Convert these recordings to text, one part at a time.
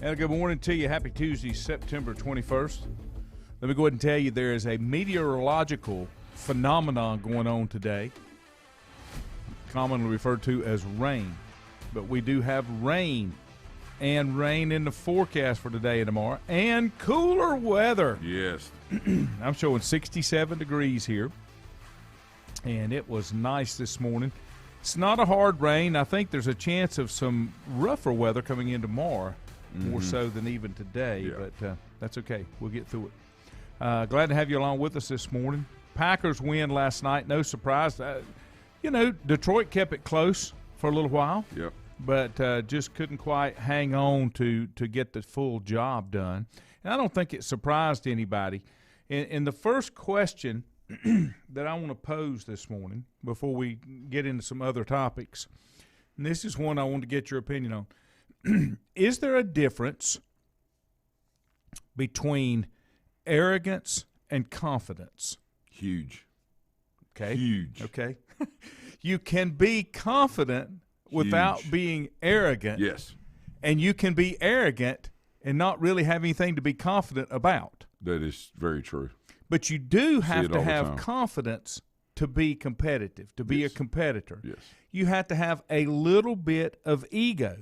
And good morning to you. Happy Tuesday, September 21st. Let me go ahead and tell you there is a meteorological phenomenon going on today, commonly referred to as rain. But we do have rain and rain in the forecast for today and tomorrow, and cooler weather. Yes. I'm showing 67 degrees here, and it was nice this morning. It's not a hard rain. I think there's a chance of some rougher weather coming in tomorrow, more so than even today, but that's okay. We'll get through it. Glad to have you along with us this morning. Packers win last night, no surprise. Detroit kept it close for a little while, but just couldn't quite hang on to get the full job done. And I don't think it surprised anybody. In the first question that I want to pose this morning before we get into some other topics, and this is one I want to get your opinion on. Is there a difference between arrogance and confidence? Huge. Okay. Huge. Okay. You can be confident without being arrogant. Yes. And you can be arrogant and not really have anything to be confident about. That is very true. But you do have to have confidence to be competitive, to be a competitor. Yes. You have to have a little bit of ego.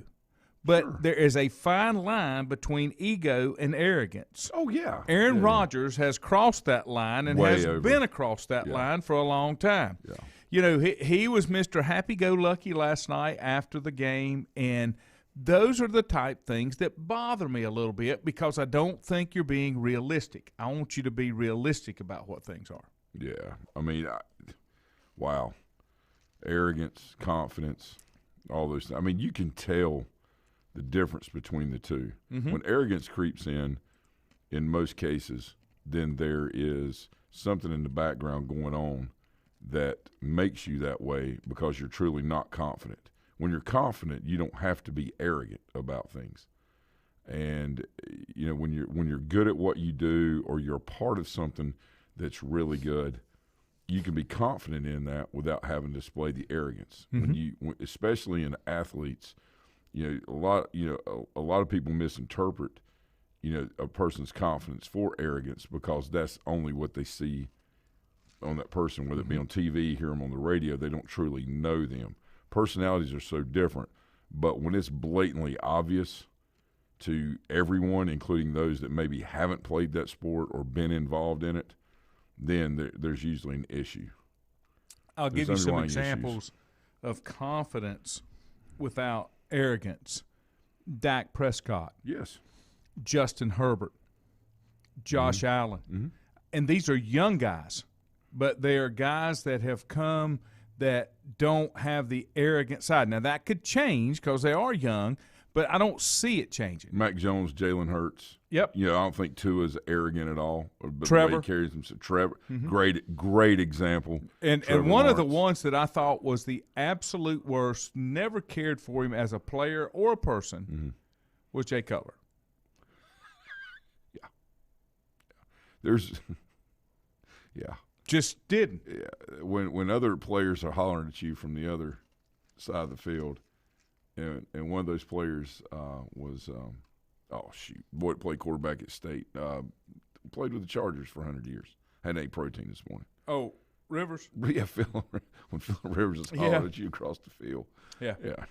But there is a fine line between ego and arrogance. Oh, yeah. Aaron Rodgers has crossed that line and has been across that line for a long time. Yeah. You know, he was Mr. Happy-Go-Lucky last night after the game, and those are the type things that bother me a little bit because I don't think you're being realistic. I want you to be realistic about what things are. Yeah. I mean, wow. Arrogance, confidence, all those things. I mean, you can tell the difference between the two. When arrogance creeps in most cases, then there is something in the background going on that makes you that way because you're truly not confident. When you're confident, you don't have to be arrogant about things. And you know, when you're good at what you do or you're a part of something that's really good, you can be confident in that without having to display the arrogance. Especially in athletes, a lot of people misinterpret, a person's confidence for arrogance because that's only what they see on that person, whether it be on TV, hear them on the radio. They don't truly know them. Personalities are so different, but when it's blatantly obvious to everyone, including those that maybe haven't played that sport or been involved in it, then there's usually an issue. I'll give you some examples of confidence without arrogance. Dak Prescott. Yes. Justin Herbert. Josh Allen. And these are young guys, but they are guys that have come that don't have the arrogant side. Now, that could change because they are young, but I don't see it changing. Mac Jones, Jalen Hurts. Yep. I don't think Tua's arrogant at all. But Trevor. The way he carries himself. Trevor. Great example. And one of the ones that I thought was the absolute worst, never cared for him as a player or a person, was Jay Cutler. Just didn't. Yeah. When other players are hollering at you from the other side of the field, and one of those players was played quarterback at State. Played with the Chargers for 100 years. Had an 8 protein this morning. Oh, Rivers? Yeah, when Phillip Rivers is hollering at you across the field. Yeah. Yeah.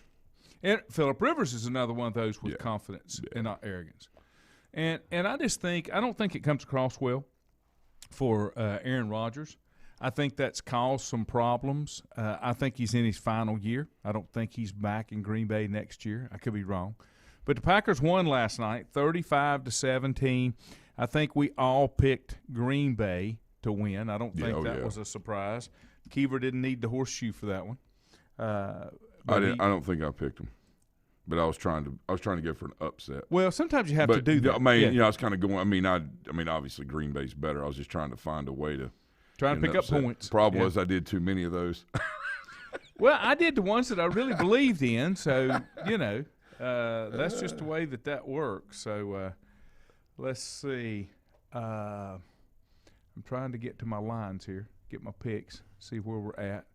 And Phillip Rivers is another one of those with confidence and not arrogance. And I just think – I don't think it comes across well for Aaron Rodgers. I think that's caused some problems. I think he's in his final year. I don't think he's back in Green Bay next year. I could be wrong. But the Packers won last night, 35-17. I think we all picked Green Bay to win. I don't think that was a surprise. Keever didn't need the horseshoe for that one. I don't think I picked him. But I was trying to go for an upset. Well, sometimes you have to do that. I mean, I was kind of going. I mean, obviously Green Bay's better. I was just trying to find a way to pick up points. Problem was I did too many of those. Well, I did the ones that I really believed in. So that's just the way that works. So let's see. I'm trying to get to my lines here, get my picks, see where we're at.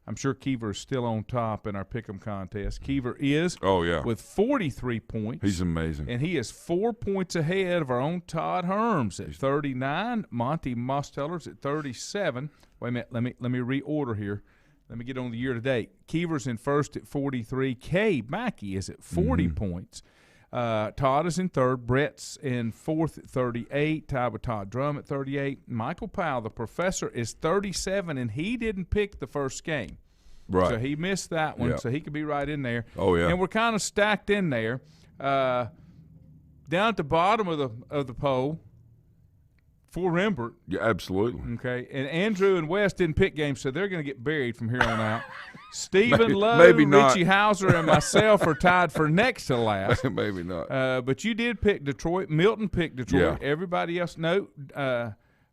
I'm sure Keever is still on top in our pick'em contest. Keever is with 43 points. He's amazing. And he is 4 points ahead of our own Todd Herms at 39. Monty Mosteller's at 37. Wait a minute. Let me reorder here. Let me get on the year-to-date. Keever's in first at 43. Kay Mackey is at 40 points. Todd is in third. Brett's in fourth at 38. Tied with Todd Drum at 38. Michael Powell, the professor, is 37, and he didn't pick the first game. Right. So he missed that one, so he could be right in there. Oh, yeah. And we're kind of stacked in there. Down at the bottom of the poll, for Rembert. Yeah, absolutely. Okay. And Andrew and Wes didn't pick games, so they're going to get buried from here on out. Stephen Lowe, maybe not. Richie Hauser, and myself are tied for next to last. Maybe not. But you did pick Detroit. Milton picked Detroit. Yeah. Everybody else, no.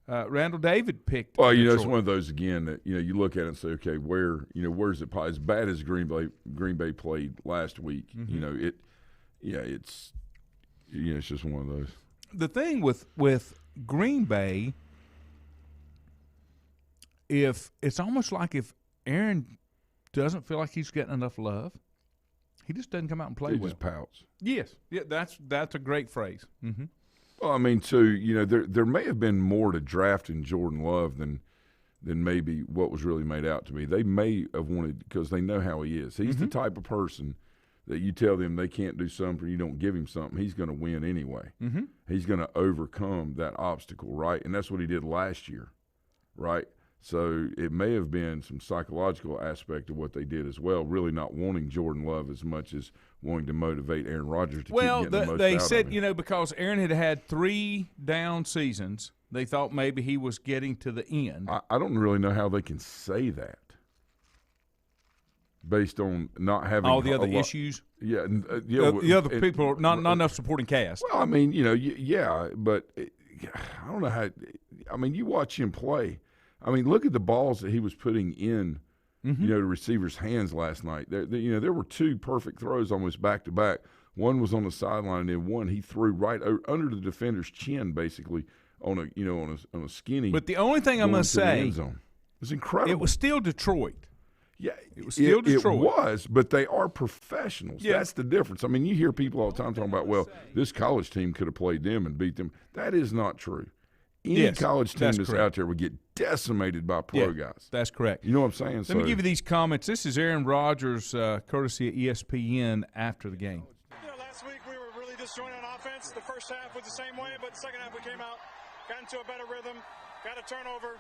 Randall David picked Well, Detroit. it's one of those, again, that, you look at it and say, okay, where's it? As bad as Green Bay played last week, it's just one of those. The thing with Green Bay, if it's almost like if Aaron doesn't feel like he's getting enough love, he just doesn't come out and play He well. just pouts. Yes, yeah, that's a great phrase. Mm-hmm. Well, I mean, too, there may have been more to drafting Jordan Love than maybe what was really made out to me. They may have wanted, because they know how he is. He's the type of person that you tell them they can't do something, you don't give him something, he's going to win anyway. Mm-hmm. He's going to overcome that obstacle, right? And that's what he did last year, right? So it may have been some psychological aspect of what they did as well, really not wanting Jordan Love as much as wanting to motivate Aaron Rodgers to keep getting the most they out said, of him. Because Aaron had 3 down seasons, they thought maybe he was getting to the end. I don't really know how they can say that based on not having all the other issues. Yeah, the other people, not enough supporting cast. Well, I mean, but I don't know how. I mean, you watch him play. I mean, look at the balls that he was putting in, to receivers' hands last night. There were 2 perfect throws almost back to back. One was on the sideline, and then one he threw right under the defender's chin, basically on a skinny. But the only thing I must say, it was incredible. It was still Detroit. Yeah, it was still Detroit. It was, but they are professionals. Yeah. That's the difference. I mean, you hear people all the time talking about, well, this college team could have played them and beat them. That is not true. Any college team that's out there would get decimated by pro guys. That's correct. You know what I'm saying? Let me give you these comments. This is Aaron Rodgers, courtesy of ESPN, after the game. Last week we were really disjointed on offense. The first half was the same way, but the second half we came out, got into a better rhythm, got a turnover,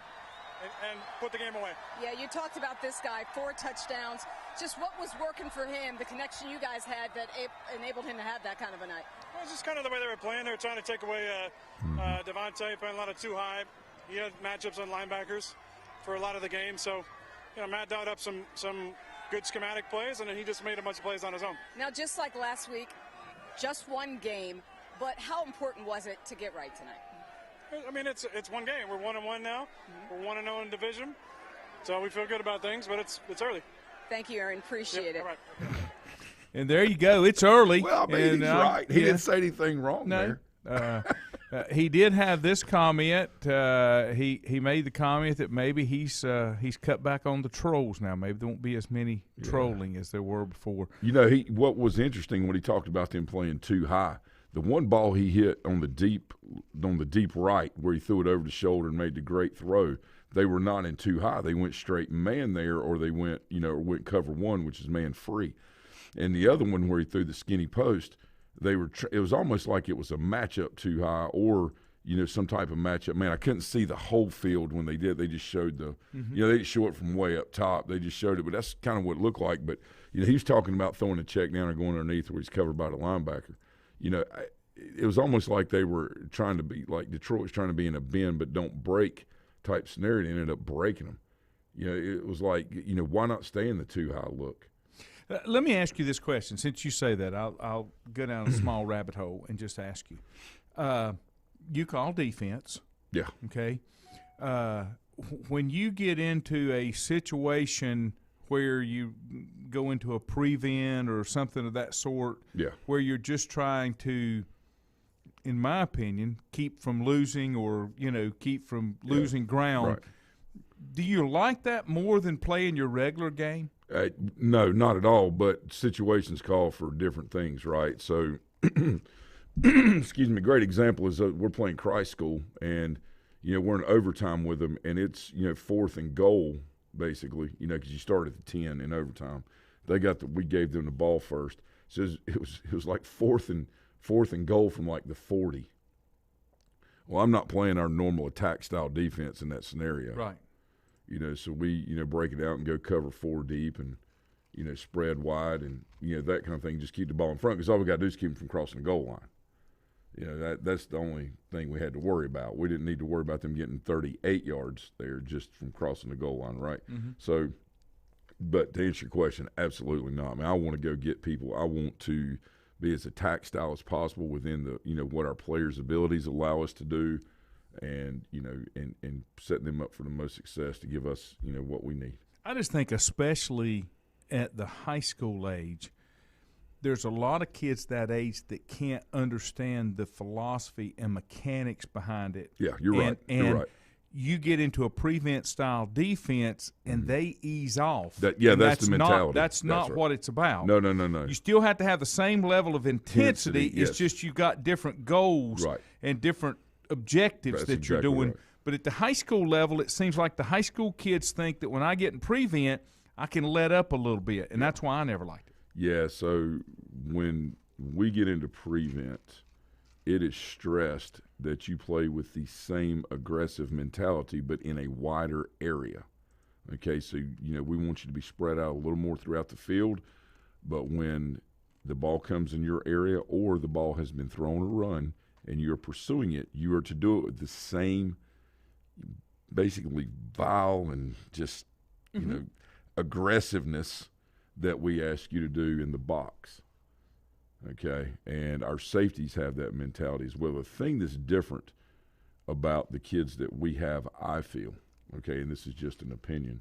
and put the game away. Yeah, you talked about this guy, 4 touchdowns. Just what was working for him, the connection you guys had that enabled him to have that kind of a night? Well, it's just kind of the way they were playing. They were trying to take away Devontae, playing a lot of too high. He had matchups on linebackers for a lot of the game. So, Matt dialed up some good schematic plays, and then he just made a bunch of plays on his own. Now, just like last week, just one game, but how important was it to get right tonight? I mean, it's one game. We're 1-1 now. We're 1-0 in division, so we feel good about things. But it's early. Thank you, Aaron. Appreciate it. All right. And there you go. It's early. Well, I mean, he's right. He didn't say anything wrong there. He did have this comment. He made the comment that maybe he's cut back on the trolls now. Maybe there won't be as many trolling as there were before. What was interesting when he talked about them playing too high. The one ball he hit on the deep right, where he threw it over the shoulder and made the great throw, they were not in too high. They went straight man there, or they went cover one, which is man free. And the other one where he threw the skinny post, it was almost like it was a matchup too high, or some type of matchup. Man, I couldn't see the whole field when they did. They just showed they didn't show it from way up top. They just showed it, but that's kind of what it looked like. But he was talking about throwing a check down or going underneath where he's covered by the linebacker. It was almost like they were trying to be like Detroit was trying to be in a bend but don't break type scenario. They ended up breaking them. It was like, why not stay in the too high look? Let me ask you this question. Since you say that, I'll go down a small rabbit hole and just ask you. You call defense. Yeah. Okay. When you get into a situation where you go into a prevent or something of that sort, where you're just trying to, in my opinion, keep from losing or keep from losing ground. Right. Do you like that more than playing your regular game? No, not at all. But situations call for different things, right? So, excuse me. Great example is we're playing Christ School, and we're in overtime with them, and it's 4th and goal basically. Because you start at the 10 in overtime. We gave them the ball first. So it was like fourth and goal from like the 40. Well, I'm not playing our normal attack style defense in that scenario. Right. So we, break it out and go cover 4 deep and, spread wide and, that kind of thing. Just keep the ball in front because all we got to do is keep them from crossing the goal line. That's the only thing we had to worry about. We didn't need to worry about them getting 38 yards there just from crossing the goal line, right? Mm-hmm. So, but to answer your question, absolutely not. I mean, I want to go get people. I want to be as attack style as possible within the, what our players' abilities allow us to do. And and setting them up for the most success to give us what we need. I just think, especially at the high school age, there's a lot of kids that age that can't understand the philosophy and mechanics behind it. Yeah, you're right. You're right. You get into a prevent style defense and they ease off. That's the mentality. That's not right. what it's about. No. You still have to have the same level of intensity. Yes. It's just you've got different goals and different objectives that you're doing. Right. But at the high school level, it seems like the high school kids think that when I get in prevent, I can let up a little bit, and that's why I never liked it. Yeah, so when we get into prevent, it is stressed that you play with the same aggressive mentality but in a wider area. Okay, so, we want you to be spread out a little more throughout the field, but when the ball comes in your area or the ball has been thrown or run, and you're pursuing it, you are to do it with the same basically vile and just, aggressiveness that we ask you to do in the box. Okay? And our safeties have that mentality as well. The thing that's different about the kids that we have, I feel, okay, and this is just an opinion,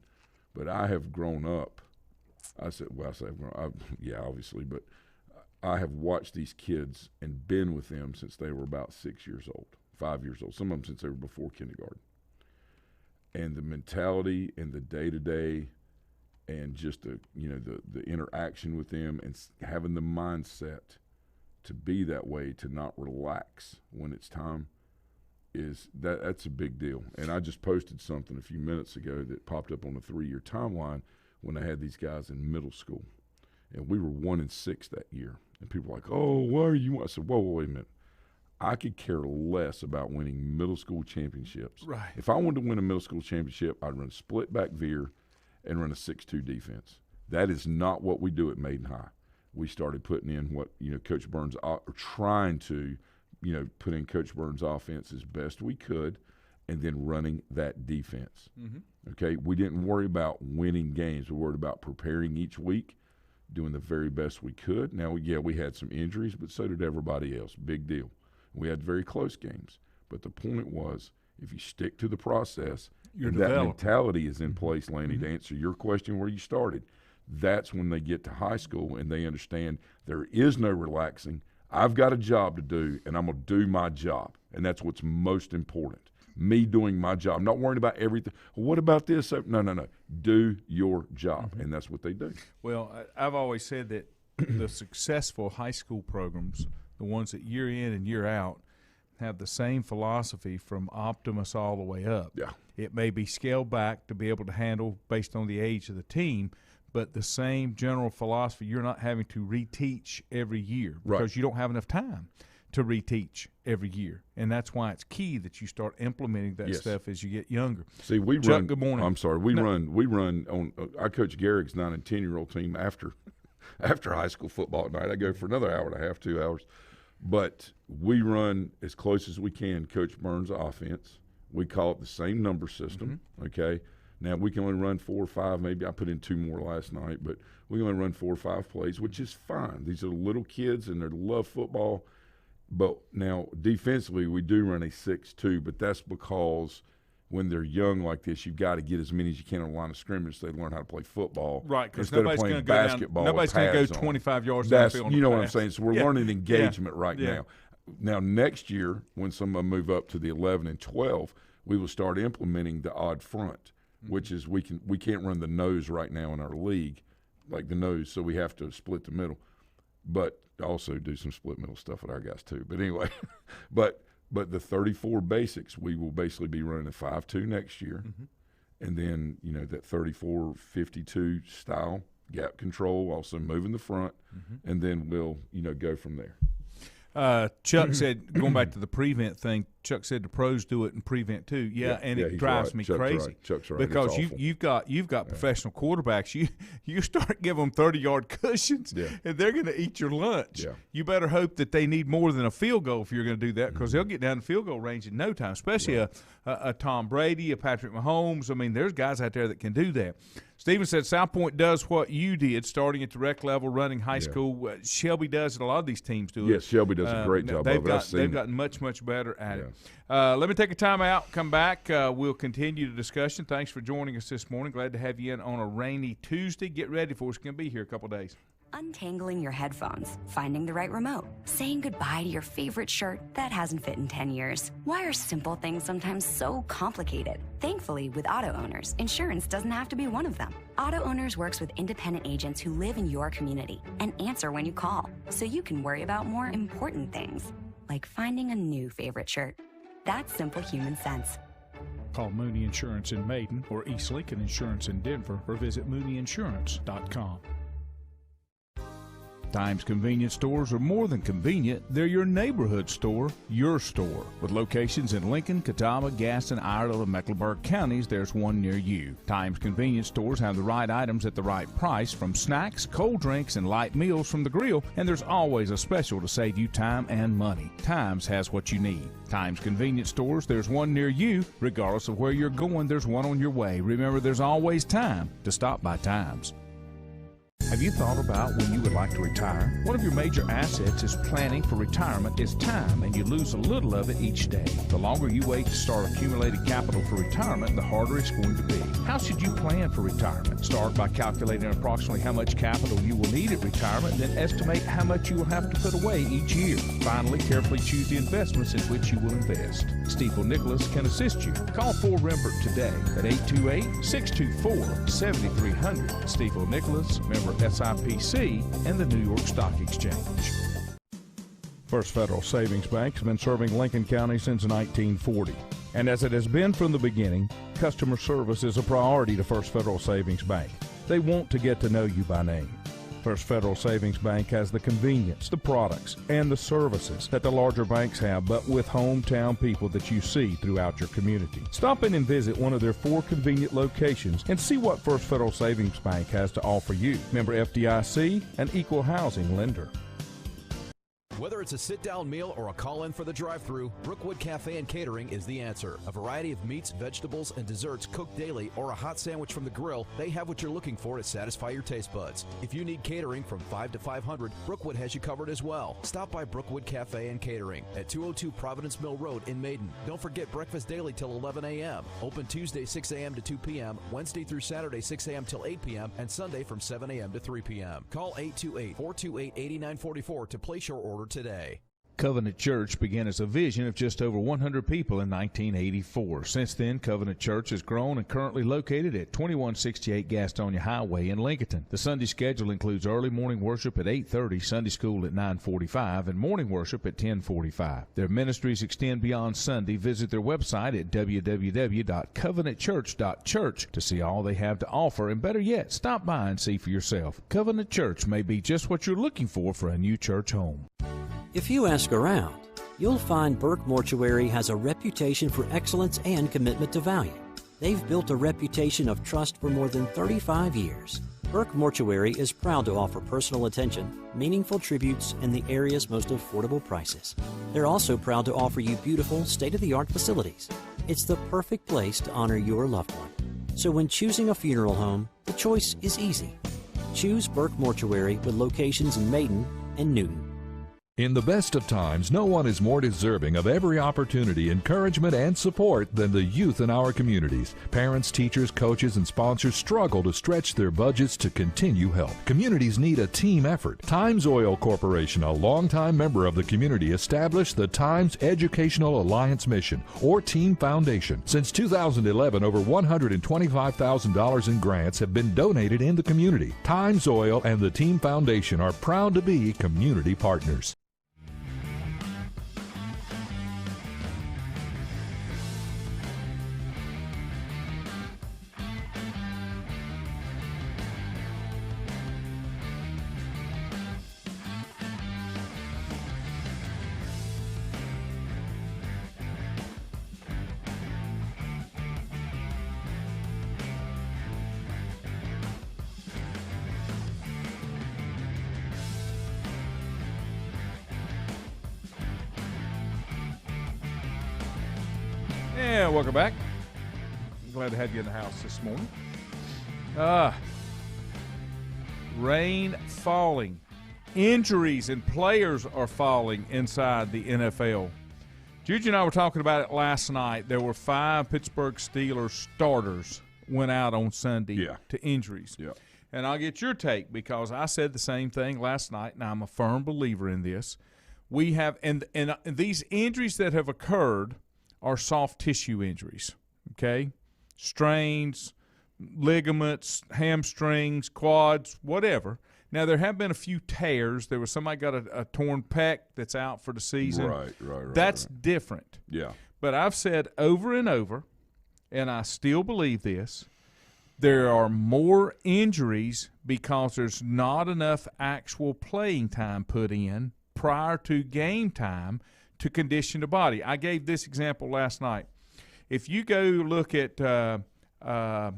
but I have grown up. Obviously, but I have watched these kids and been with them since they were about 6 years old, 5 years old, some of them since they were before kindergarten. And the mentality and the day-to-day and just the interaction with them and having the mindset to be that way, to not relax when it's time, that's a big deal. And I just posted something a few minutes ago that popped up on a 3-year timeline when I had these guys in middle school. And we were 1-6 that year. And people were like, oh, why are you? I said, whoa, wait a minute. I could care less about winning middle school championships. Right. If I wanted to win a middle school championship, I'd run a split back veer and run a 6-2 defense. That is not what we do at Maiden High. We started putting in what, Coach Burns, or trying to, put in Coach Burns' offense as best we could and then running that defense. Mm-hmm. Okay? We didn't worry about winning games. We worried about preparing each week, doing the very best we could. Now, we had some injuries, but so did everybody else. Big deal. We had very close games. But the point was, if you stick to the process, and that mentality is in place, Lanny, to answer your question where you started, that's when they get to high school and they understand there is no relaxing. I've got a job to do, and I'm going to do my job. And that's what's most important. Me doing my job. I'm not worrying about everything. What about this? No. Do your job. And that's what they do. Well, I've always said that the successful high school programs, the ones that year in and year out, have the same philosophy from Optimus all the way up. Yeah. It may be scaled back to be able to handle based on the age of the team, but the same general philosophy. You're not having to reteach every year because you don't have enough time to reteach every year. And that's why it's key that you start implementing that stuff as you get younger. See, Chuck, run. Good morning. I'm sorry. We run on. I coach Garrick's 9 and 10-year-old team after high school football at night. I go for another hour and a half, 2 hours. But we run as close as we can Coach Burns' offense. We call it the same number system, okay? Now, we can only run 4 or 5. Maybe I put in 2 more last night, but we can only run 4 or 5 plays, which is fine. These are little kids, and they love football. But now, defensively, we do run a 6-2, but that's because when they're young like this, you've got to get as many as you can on the line of scrimmage so they learn how to play football. Right, because instead nobody's of going playing to basketball. Nobody's going to go 25 yards downfield. You know what I'm saying? So we're learning engagement right Yeah. now. Now, next year, when some of them move up to the 11 and 12, we will start implementing the odd front. which is we can't run the nose right now in our league, like the nose, so we have to split the middle. But also do some split middle stuff with our guys too. But anyway, but the 34 basics, we will basically be running a 5-2 next year. And then, that 34-52 style, gap control, also moving the front, and then we'll, go from there. Chuck said, going back to the prevent thing, Chuck said the pros do it in prevent too. And it drives me crazy. Chuck's right. Because you've got professional quarterbacks. You start giving them 30-yard cushions, and they're going to eat your lunch. You better hope that they need more than a field goal if you're going to do that, because they'll get down the field goal range in no time, especially a Tom Brady, a Patrick Mahomes. I mean, there's guys out there that can do that. Stephen said South Point does what you did, starting at the rec level, running high school. Shelby does it. A lot of these teams do it. Yes, Shelby does a great job of it. They've gotten much, much better at it. Let me take a time out, come back. We'll continue the discussion. Thanks for joining us this morning. Glad to have you in on a rainy Tuesday. Get ready for us. It's going to be here a couple of days. Untangling your headphones, finding the right remote, saying goodbye to your favorite shirt that hasn't fit in 10 years. Why are simple things sometimes so complicated? Thankfully, with auto owners, insurance doesn't have to be one of them. Auto Owners works with independent agents who live in your community and answer when you call, so you can worry about more important things, like finding a new favorite shirt. That's simple human sense. Call Mooney Insurance in Maiden or East Lincoln Insurance in Denver, or visit mooneyinsurance.com. Times convenience stores are more than convenient. They're your neighborhood store, your store. With locations in Lincoln, Catawba, Gaston, Iredell, and Mecklenburg counties, there's one near you. Times convenience stores have the right items at the right price, from snacks, cold drinks, and light meals from the grill, and there's always a special to save you time and money. Times has what you need. Times convenience stores, there's one near you. Regardless of where you're going, there's one on your way. Remember, there's always time to stop by Times. Have you thought about when you would like to retire? One of your major assets is planning for retirement is time, and you lose a little of it each day. The longer you wait to start accumulating capital for retirement, the harder it's going to be. How should you plan for retirement? Start by calculating approximately how much capital you will need at retirement, then estimate how much you will have to put away each year. Finally, carefully choose the investments in which you will invest. Stifel Nicholas can assist you. Call Fort Rembert today at 828-624-7300. Stifel Nicholas, member SIPC, and the New York Stock Exchange. First Federal Savings Bank has been serving Lincoln County since 1940. And as it has been from the beginning, customer service is a priority to First Federal Savings Bank. They want to get to know you by name. First Federal Savings Bank has the convenience, the products, and the services that the larger banks have, but with hometown people that you see throughout your community. Stop in and visit one of their 4 convenient locations and see what First Federal Savings Bank has to offer you. Member FDIC, an equal housing lender. Whether it's a sit-down meal or a call-in for the drive-thru, Brookwood Cafe and Catering is the answer. A variety of meats, vegetables, and desserts cooked daily, or a hot sandwich from the grill, they have what you're looking for to satisfy your taste buds. If you need catering from 5 to 500, Brookwood has you covered as well. Stop by Brookwood Cafe and Catering at 202 Providence Mill Road in Maiden. Don't forget breakfast daily till 11 a.m. Open Tuesday 6 a.m. to 2 p.m., Wednesday through Saturday 6 a.m. till 8 p.m., and Sunday from 7 a.m. to 3 p.m. Call 828-428-8944 to place your order today. Covenant Church began as a vision of just over 100 people in 1984. Since then, Covenant Church has grown and currently located at 2168 Gastonia Highway in Lincoln. The Sunday schedule includes early morning worship at 8:30, Sunday school at 9:45, and morning worship at 10:45. Their ministries extend beyond Sunday. Visit their website at www.covenantchurch.church to see all they have to offer, and better yet, stop by and see for yourself. Covenant Church may be just what you're looking for a new church home. If you ask around, you'll find Burke Mortuary has a reputation for excellence and commitment to value. They've built a reputation of trust for more than 35 years. Burke Mortuary is proud to offer personal attention, meaningful tributes, and the area's most affordable prices. They're also proud to offer you beautiful, state-of-the-art facilities. It's the perfect place to honor your loved one. So when choosing a funeral home, the choice is easy. Choose Burke Mortuary with locations in Maiden and Newton. In the best of times, no one is more deserving of every opportunity, encouragement, and support than the youth in our communities. Parents, teachers, coaches, and sponsors struggle to stretch their budgets to continue help. Communities need a team effort. Times Oil Corporation, a longtime member of the community, established the Times Educational Alliance Mission, or Team Foundation. Since 2011, over $125,000 in grants have been donated in the community. Times Oil and the Team Foundation are proud to be community partners. And welcome back. Glad to have you in the house this morning. Rain falling. Injuries and players are falling inside the NFL. Juju and I were talking about it last night. There were 5 Pittsburgh Steelers starters went out on Sunday to injuries. Yeah. And I'll get your take because I said the same thing last night, and I'm a firm believer in this. We have and these injuries that have occurred are soft tissue injuries, okay? Strains, ligaments, hamstrings, quads, whatever. Now, there have been a few tears. There was somebody got a torn pec that's out for the season. Right. That's different. Yeah. But I've said over and over, and I still believe this, there are more injuries because there's not enough actual playing time put in prior to game time to condition the body. I gave this example last night. If you go look at trying to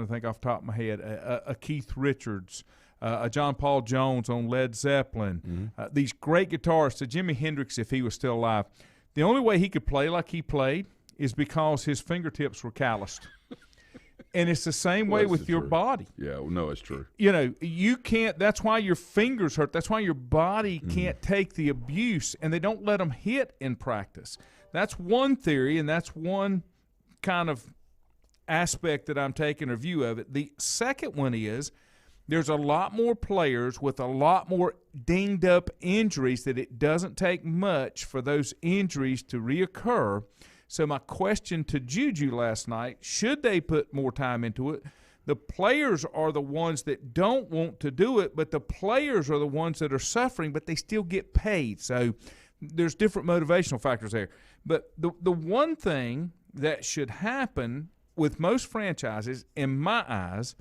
think off the top of my head, a Keith Richards, a John Paul Jones on Led Zeppelin, these great guitarists, a Jimi Hendrix if he was still alive, the only way he could play like he played is because his fingertips were calloused. And it's the same way with your body. Yeah, well, no, it's true. You know, you can't – that's why your fingers hurt. That's why your body can't take the abuse, and they don't let them hit in practice. That's one theory, and that's one kind of aspect that I'm taking a view of it. The second one is there's a lot more players with a lot more dinged-up injuries that it doesn't take much for those injuries to reoccur. So my question to Juju last night, should they put more time into it? The players are the ones that don't want to do it, but the players are the ones that are suffering, but they still get paid. So there's different motivational factors there. But the one thing that should happen with most franchises, in my eyes,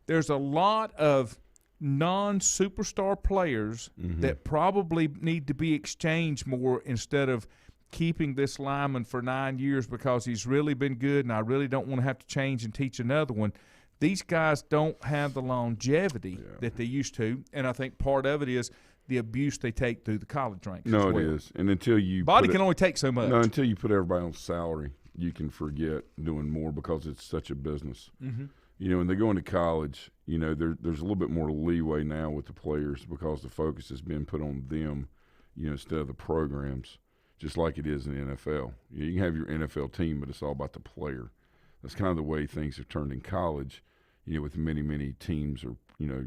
there's a lot of non-superstar players that probably need to be exchanged more instead of keeping this lineman for 9 years because he's really been good and I really don't want to have to change and teach another one. These guys don't have the longevity that they used to, and I think part of it is the abuse they take through the college ranks. No, it is. And until you body can only take so much. No, until you put everybody on salary, you can forget doing more because it's such a business. You know, when they go into college, you know, there's a little bit more leeway now with the players because the focus has been put on them, you know, instead of the programs. Just like it is in the NFL. You can have your NFL team, but it's all about the player. That's kind of the way things have turned in college, you know, with many, many teams or, you know,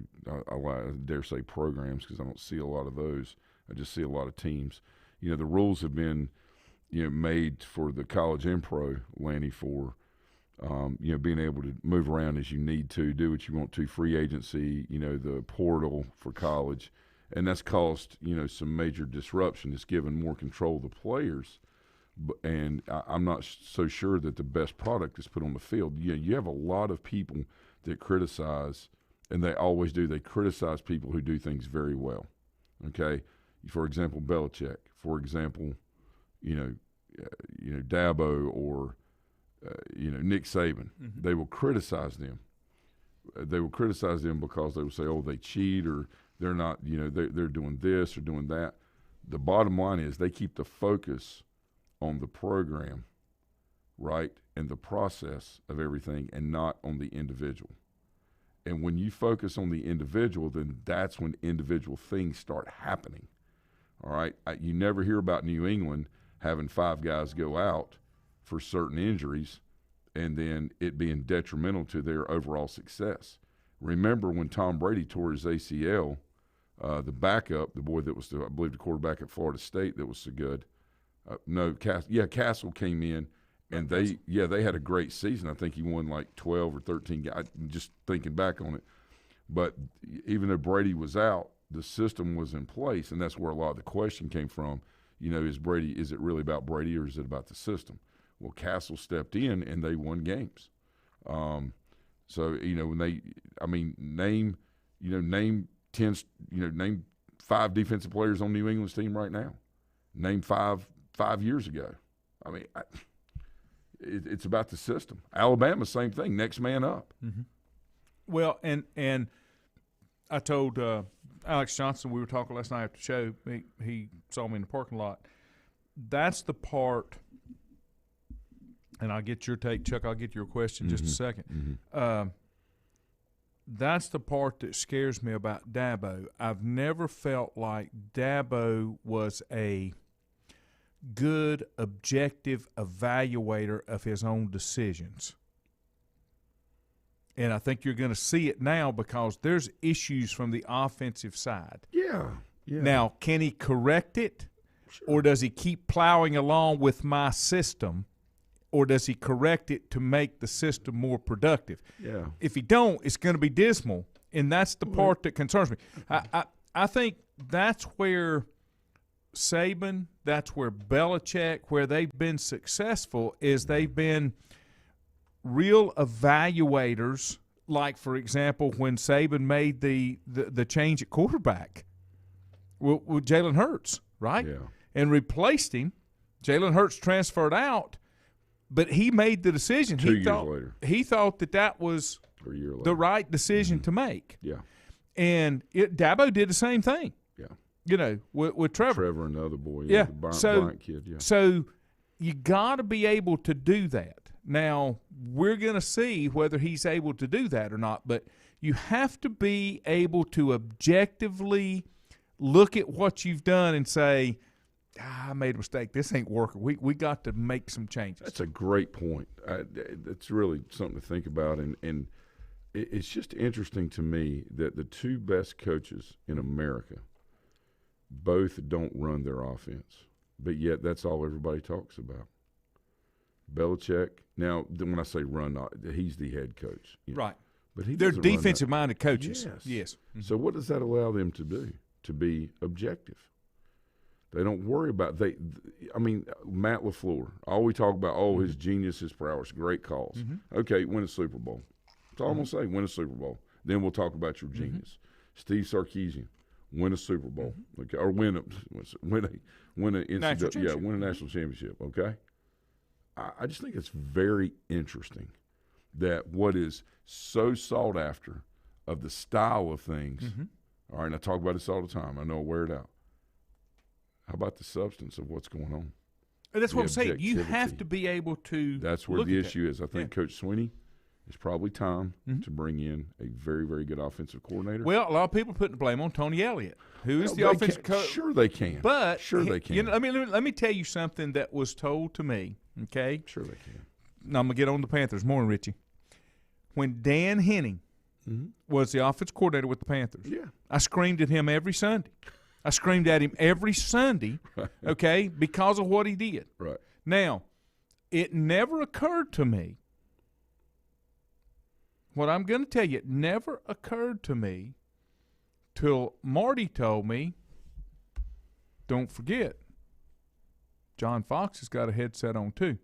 I dare say programs because I don't see a lot of those. I just see a lot of teams. You know, the rules have been, you know, made for the college and pro, Lanny, for, you know, being able to move around as you need to, do what you want to, free agency, you know, the portal for college. And that's caused, you know, some major disruption. It's given more control to the players, and I'm not so sure that the best product is put on the field. You have a lot of people that criticize, and they always do. They criticize people who do things very well. Okay, for example, Belichick. For example, you know, Dabo or you know, Nick Saban. They will criticize them. They will criticize them because they will say, "Oh, they cheat," or they're not, you know, they're doing this or doing that. The bottom line is they keep the focus on the program, right, and the process of everything and not on the individual. And when you focus on the individual, then that's when individual things start happening. All right? You never hear about New England having 5 guys go out for certain injuries and then it being detrimental to their overall success. Remember when Tom Brady tore his ACL, the backup, the boy that was, I believe, the quarterback at Florida State that was so good. Castle came in, and they had a great season. I think he won like 12 or 13 guys, just thinking back on it. But even though Brady was out, the system was in place, and that's where a lot of the question came from. Is it really about Brady or is it about the system? Well, Castle stepped in, and they won games. Name 5 defensive players on New England's team right now. Name 5 years ago. I mean, it's about the system. Alabama, same thing. Next man up. Mm-hmm. Well, and I told Alex Johnson, we were talking last night after the show. He saw me in the parking lot. That's the part. And I'll get your take, Chuck. I'll get your question in just a second. Mm-hmm. That's the part that scares me about Dabo. I've never felt like Dabo was a good, objective evaluator of his own decisions. And I think you're going to see it now because there's issues from the offensive side. Yeah. Now, can he correct it? Sure. Or does he keep plowing along with my system? Or does he correct it to make the system more productive? Yeah. If he don't, it's going to be dismal, and that's the part that concerns me. I think that's where Saban, that's where Belichick, where they've been successful is they've been real evaluators. Like, for example, when Saban made the change at quarterback with Jalen Hurts, right? Yeah. And replaced him. Jalen Hurts transferred out. But he made the decision. 2 years later. He thought that was the right decision to make. Yeah. And Dabo did the same thing. Yeah. With Trevor. Trevor and the other boy. Yeah. The Bryant kid. Yeah. So you got to be able to do that. Now, we're going to see whether he's able to do that or not. But you have to be able to objectively look at what you've done and say, I made a mistake. This ain't working. We got to make some changes. That's a great point. That's really something to think about. And it's just interesting to me that the 2 best coaches in America both don't run their offense, but yet that's all everybody talks about. Belichick, now when I say run, he's the head coach. Right. But they're defensive-minded coaches. Yes. Mm-hmm. So what does that allow them to do? To be objective. They don't worry about Matt LaFleur. All we talk about, his genius, his prowess, great calls. Mm-hmm. Okay, win a Super Bowl. That's all I'm gonna say. Win a Super Bowl. Then we'll talk about your genius. Mm-hmm. Steve Sarkisian, win a Super Bowl. Mm-hmm. Okay, or win a national championship. Okay. I just think it's very interesting that what is so sought after of the style of things. Mm-hmm. All right, and I talk about this all the time. I know I wear it out. How about the substance of what's going on? And that's what I'm saying. You have to be able to. That's where the issue is. I think Coach Swinney, it's probably time to bring in a very, very good offensive coordinator. Well, a lot of people put the blame on Tony Elliott, who is the offensive coach. Sure, they can. But sure they can. Let me tell you something that was told to me. Okay. Sure they can. Now I'm gonna get on the Panthers. Morning, Richie. When Dan Henning was the offensive coordinator with the Panthers, I screamed at him every Sunday. Okay, because of what he did. Right. Now, it never occurred to me, what I'm going to tell you, it never occurred to me till Marty told me, don't forget, John Fox has got a headset on too.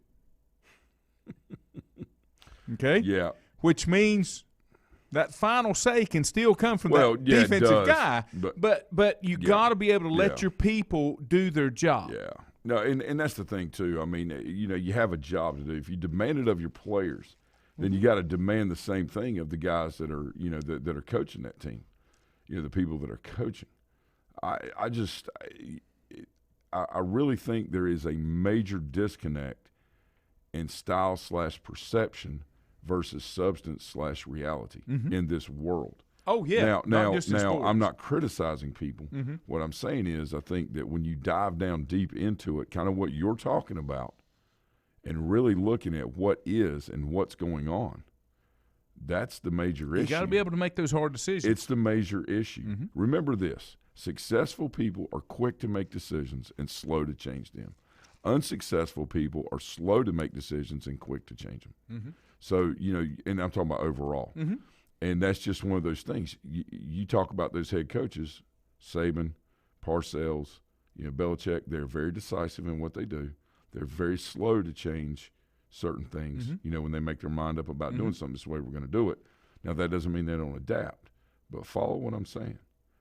Okay? Yeah. Which means that final say can still come from that defensive guy, but you got to be able to let your people do their job. Yeah. No, and that's the thing too. I mean, you have a job to do. If you demand it of your players, then you got to demand the same thing of the guys that are, that are coaching that team. The people that are coaching. I really think there is a major disconnect in style / perception versus substance/reality in this world. Oh, yeah. Now, just in sports. I'm not criticizing people. What I'm saying is I think that when you dive down deep into it, kind of what you're talking about, and really looking at what is and what's going on, that's the major issue. You got to be able to make those hard decisions. It's the major issue. Remember this. Successful people are quick to make decisions and slow to change them. Unsuccessful people are slow to make decisions and quick to change them. So, and I'm talking about overall. And that's just one of those things. You talk about those head coaches, Saban, Parcells, Belichick, they're very decisive in what they do. They're very slow to change certain things, when they make their mind up about doing something, this way we're going to do it. Now, that doesn't mean they don't adapt, but follow what I'm saying.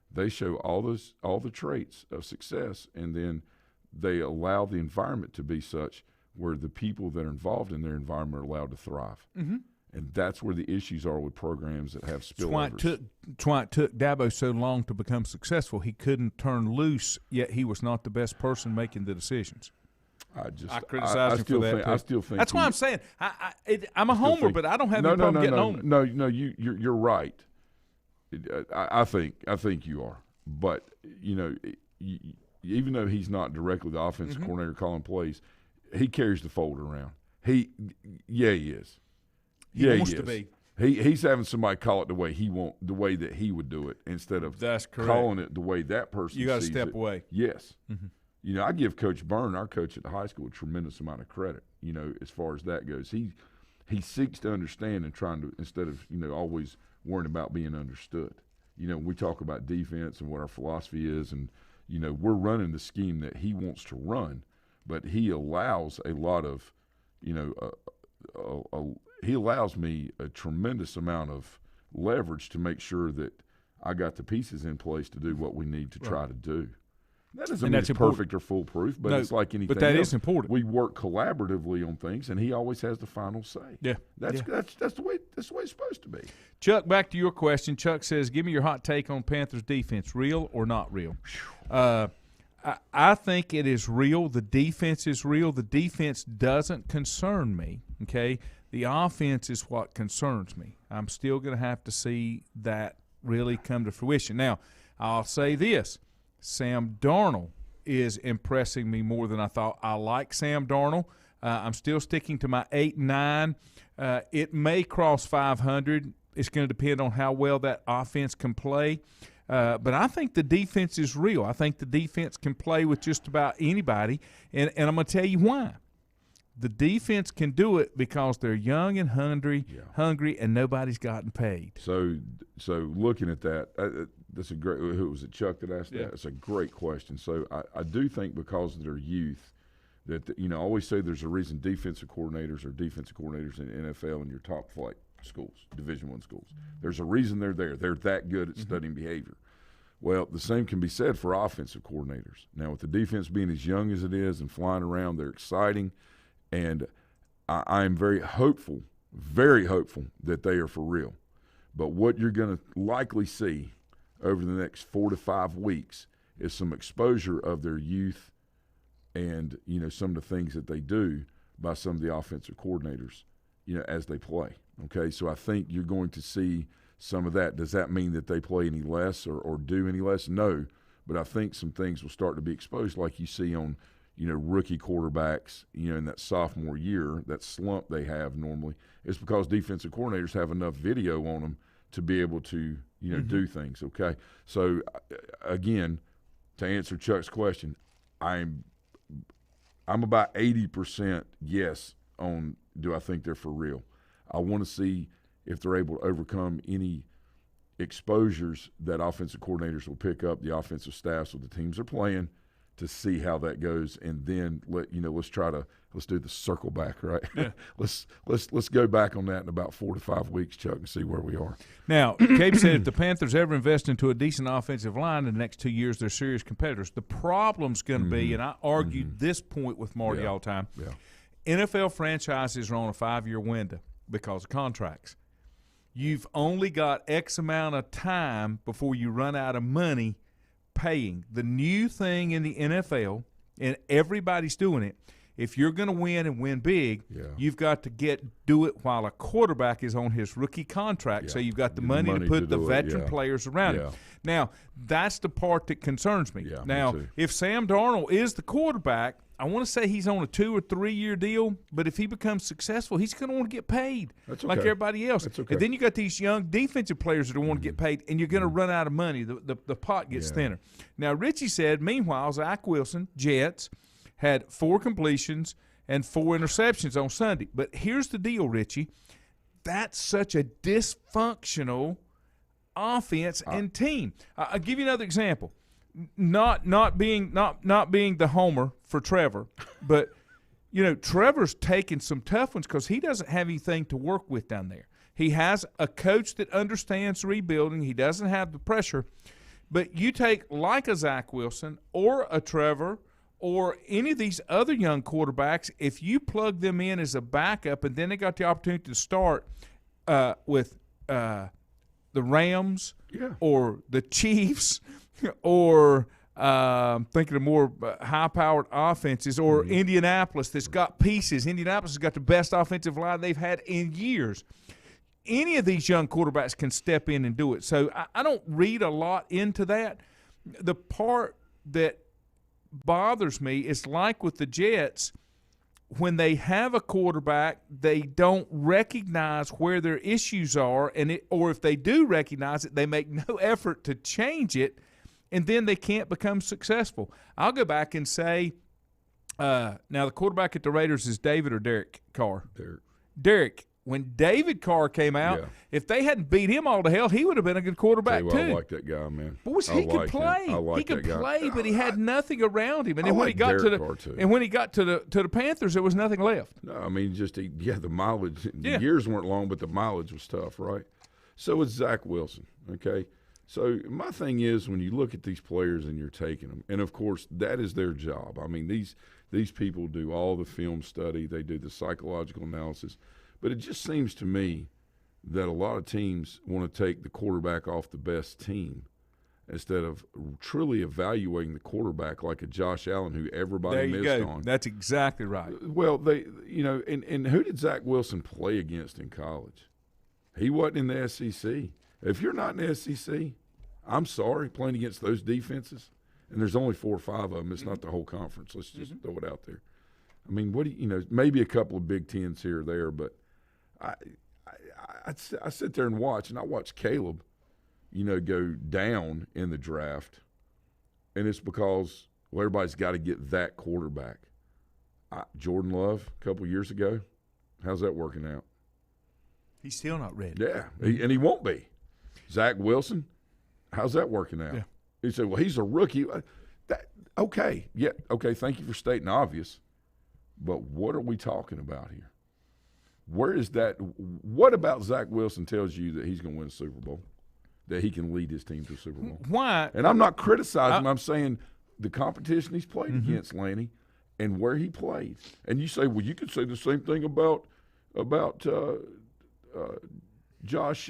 They show all the traits of success, and then they allow the environment to be such where the people that are involved in their environment are allowed to thrive. And that's where the issues are with programs that have spillovers. That's why it took Dabo so long to become successful. He couldn't turn loose, yet he was not the best person making the decisions. I criticize him for that. I still think that's why I'm saying I'm a homer, but I don't have any problem getting homer. No, you're right. I think you are, but even though he's not directly the offensive coordinator calling plays, he carries the folder around. He is. He wants to be. He's having somebody call it the way that he would do it instead of calling it the way that person. You got to sees step it. away. Yes. I give Coach Byrne, our coach at the high school, a tremendous amount of credit. As far as that goes, he seeks to understand and trying to, instead of always worrying about being understood. We talk about defense and what our philosophy is, and we're running the scheme that he wants to run, but he allows a lot of, he allows me a tremendous amount of leverage to make sure that I got the pieces in place to do what we need to try to do. That doesn't mean it's perfect or foolproof, but it's like anything else. But that is important. We work collaboratively on things, and he always has the final say. Yeah, that's the way it's supposed to be. Chuck, back to your question. Chuck says, "Give me your hot take on Panthers defense. Real or not real?" I think it is real. The defense is real. The defense doesn't concern me. Okay, the offense is what concerns me. I'm still going to have to see that really come to fruition. Now, I'll say this. Sam Darnold is impressing me more than I thought. I like Sam Darnold. I'm still sticking to my 8-9. It may cross 500. It's going to depend on how well that offense can play. But I think the defense is real. I think the defense can play with just about anybody, and I'm going to tell you why. The defense can do it because they're young and hungry, and nobody's gotten paid. So looking at that, that's a great. Who was it? Chuck that asked that. It's a great question. So I do think because of their youth, that I always say there's a reason defensive coordinators in the NFL in your top flight schools, Division I schools. There's a reason they're there. They're that good at studying behavior. Well, the same can be said for offensive coordinators. Now, with the defense being as young as it is and flying around, they're exciting. And I am very hopeful that they are for real. But what you're going to likely see over the next 4 to 5 weeks is some exposure of their youth and, some of the things that they do by some of the offensive coordinators, as they play. Okay, so I think you're going to see some of that. Does that mean that they play any less or do any less? No, but I think some things will start to be exposed like you see on – rookie quarterbacks, in that sophomore year, that slump they have normally, is because defensive coordinators have enough video on them to be able to, do things, okay? So, again, to answer Chuck's question, I'm about 80% yes on do I think they're for real. I want to see if they're able to overcome any exposures that offensive coordinators will pick up, the offensive staffs of the teams are playing, to see how that goes, and then let's do the circle back, right? Yeah. let's go back on that in about 4 to 5 weeks, Chuck, and see where we are. Now, Cape said if the Panthers ever invest into a decent offensive line in the next 2 years, they're serious competitors. The problem's going to be, and I argued this point with Marty all the time. Yeah. NFL franchises are on a 5-year window because of contracts. You've only got X amount of time before you run out of money paying. The new thing in the NFL, and everybody's doing it, if you're going to win and win big, you've got to do it while a quarterback is on his rookie contract. So you've got the money to put the veteran players around him. Now, that's the part that concerns me. Now, if Sam Darnold is the quarterback, I want to say he's on a 2 or 3 year deal, but if he becomes successful, he's going to want to get paid like everybody else. And then you got these young defensive players that want to get paid, and you're going to run out of money. The pot gets thinner. Now, Richie said, meanwhile, Zach Wilson, Jets, had 4 completions and 4 interceptions on Sunday. But here's the deal, Richie. That's such a dysfunctional offense and team. I'll give you another example. Not being the homer for Trevor, but Trevor's taking some tough ones because he doesn't have anything to work with down there. He has a coach that understands rebuilding. He doesn't have the pressure. But you take like a Zach Wilson or a Trevor or any of these other young quarterbacks, if you plug them in as a backup and then they got the opportunity to start with the Rams or the Chiefs or thinking of more high-powered offenses or Indianapolis that's got pieces. Indianapolis has got the best offensive line they've had in years. Any of these young quarterbacks can step in and do it. So I don't read a lot into that. The part that bothers me is like with the Jets, when they have a quarterback, they don't recognize where their issues are, or if they do recognize it, they make no effort to change it, and then they can't become successful. I'll go back and say, now the quarterback at the Raiders is David or Derek Carr? Derek. When David Carr came out, if they hadn't beat him all to hell, he would have been a good quarterback too. I like that guy, man. Boys, he could play. He could play, but he had nothing around him. And then when he got to the Panthers, there was nothing left. No, I mean the mileage. The years weren't long, but the mileage was tough, right? So it's Zach Wilson. Okay. So my thing is, when you look at these players and you're taking them, and of course that is their job. I mean these people do all the film study, they do the psychological analysis. But it just seems to me that a lot of teams want to take the quarterback off the best team instead of truly evaluating the quarterback like a Josh Allen who everybody missed on. That's exactly right. Well, and who did Zach Wilson play against in college? He wasn't in the SEC. If you're not in the SEC, I'm sorry, playing against those defenses, and there's only 4 or 5 of them. It's not the whole conference. Let's just throw it out there. I mean, maybe a couple of Big Tens here or there, but I sit there and watch, and I watch Caleb, go down in the draft, and it's because everybody's got to get that quarterback. Jordan Love a couple of years ago, how's that working out? He's still not ready. Yeah, and he won't be. Zach Wilson, how's that working out? Yeah. He said, well, he's a rookie. Okay, thank you for stating obvious, but what are we talking about here? Where is that? What about Zach Wilson tells you that he's going to win a Super Bowl, that he can lead his team to a Super Bowl? Why? And I'm not criticizing him. I'm saying the competition he's played against, Lanny, and where he played. And you say, well, you could say the same thing about Josh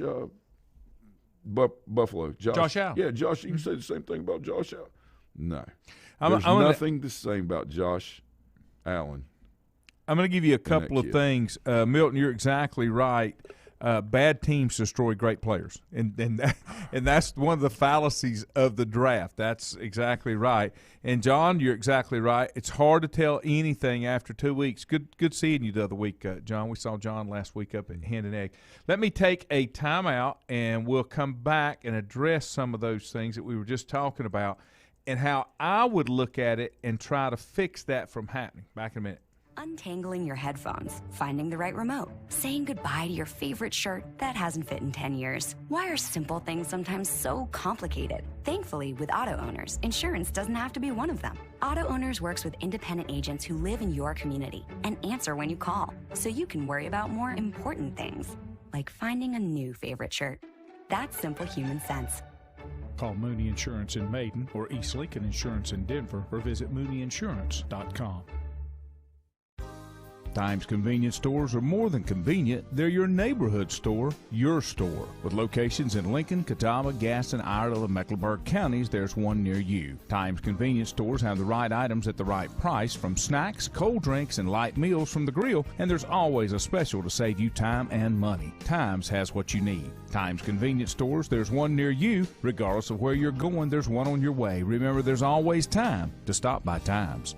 Buffalo. Josh Allen. Yeah, Josh. You can say the same thing about Josh Allen. No. There's nothing to say about Josh Allen. I'm going to give you a couple of things. Milton, you're exactly right. Bad teams destroy great players, and that's one of the fallacies of the draft. That's exactly right. And, John, you're exactly right. It's hard to tell anything after 2 weeks. Good seeing you the other week, John. We saw John last week up at Hen and Egg. Let me take a timeout, and we'll come back and address some of those things that we were just talking about and how I would look at it and try to fix that from happening. Back in a minute. Untangling your headphones, finding the right remote, saying goodbye to your favorite shirt that hasn't fit in 10 years. Why are simple things sometimes so complicated? Thankfully, with auto owners, insurance doesn't have to be one of them. Auto Owners works with independent agents who live in your community and answer when you call, so you can worry about more important things, like finding a new favorite shirt. That's simple human sense. Call Mooney Insurance in Maiden or East Lincoln Insurance in Denver or visit mooneyinsurance.com. Times convenience stores are more than convenient. They're your neighborhood store, your store. With locations in Lincoln, Catawba, Gaston, Iredell, and Mecklenburg counties, there's one near you. Times convenience stores have the right items at the right price, from snacks, cold drinks, and light meals from the grill, and there's always a special to save you time and money. Times has what you need. Times convenience stores, there's one near you. Regardless of where you're going, there's one on your way. Remember, there's always time to stop by Times.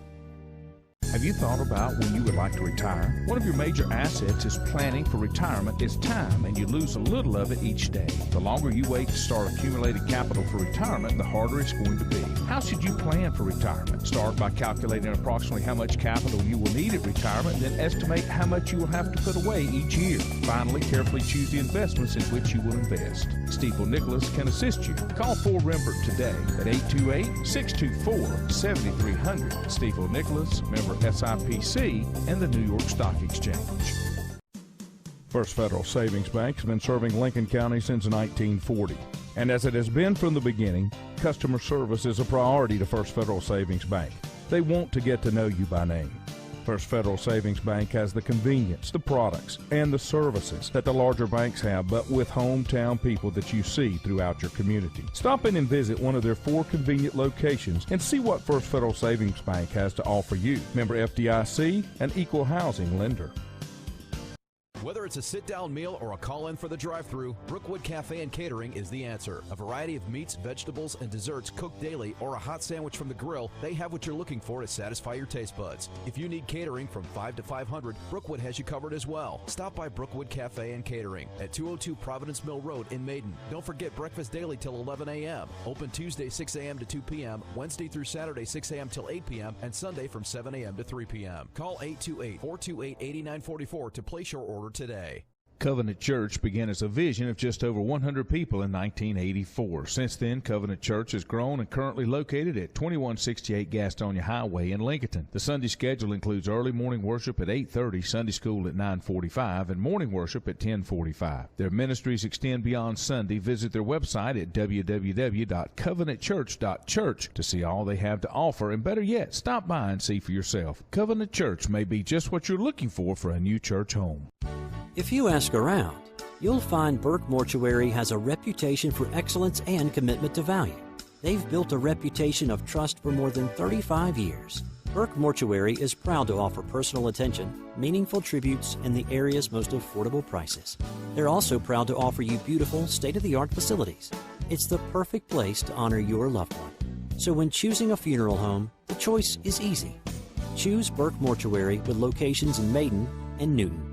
Have you thought about when you would like to retire? One of your major assets is planning for retirement is time, and you lose a little of it each day. The longer you wait to start accumulating capital for retirement, the harder it's going to be. How should you plan for retirement? Start by calculating approximately how much capital you will need at retirement, then estimate how much you will have to put away each year. Finally, carefully choose the investments in which you will invest. Stifel Nicholas can assist you. Call Ford Rembert today at 828-624-7300. Stifel Nicholas, member SIPC, and the New York Stock Exchange. First Federal Savings Bank has been serving Lincoln County since 1940. And as it has been from the beginning, customer service is a priority to First Federal Savings Bank. They want to get to know you by name. First Federal Savings Bank has the convenience, the products, and the services that the larger banks have, but with hometown people that you see throughout your community. Stop in and visit one of their 4 convenient locations and see what First Federal Savings Bank has to offer you. Member FDIC, an equal housing lender. Whether it's a sit-down meal or a call-in for the drive-thru, Brookwood Cafe and Catering is the answer. A variety of meats, vegetables, and desserts cooked daily, or a hot sandwich from the grill, they have what you're looking for to satisfy your taste buds. If you need catering from 5 to 500, Brookwood has you covered as well. Stop by Brookwood Cafe and Catering at 202 Providence Mill Road in Maiden. Don't forget breakfast daily till 11 a.m. Open Tuesday 6 a.m. to 2 p.m., Wednesday through Saturday 6 a.m. till 8 p.m., and Sunday from 7 a.m. to 3 p.m. Call 828-428-8944 to place your order today. Covenant Church began as a vision of just over 100 people in 1984. Since then, Covenant Church has grown and currently located at 2168 Gastonia Highway in Lincoln. The Sunday schedule includes early morning worship at 8:30, Sunday school at 9:45, and morning worship at 10:45. Their ministries extend beyond Sunday. Visit their website at www.covenantchurch.church to see all they have to offer, and better yet, stop by and see for yourself. Covenant Church may be just what you're looking for a new church home. If you ask around, you'll find Burke Mortuary has a reputation for excellence and commitment to value. They've built a reputation of trust for more than 35 years. Burke Mortuary is proud to offer personal attention, meaningful tributes, and the area's most affordable prices. They're also proud to offer you beautiful, state-of-the-art facilities. It's the perfect place to honor your loved one. So when choosing a funeral home, the choice is easy. Choose Burke Mortuary with locations in Maiden and Newton.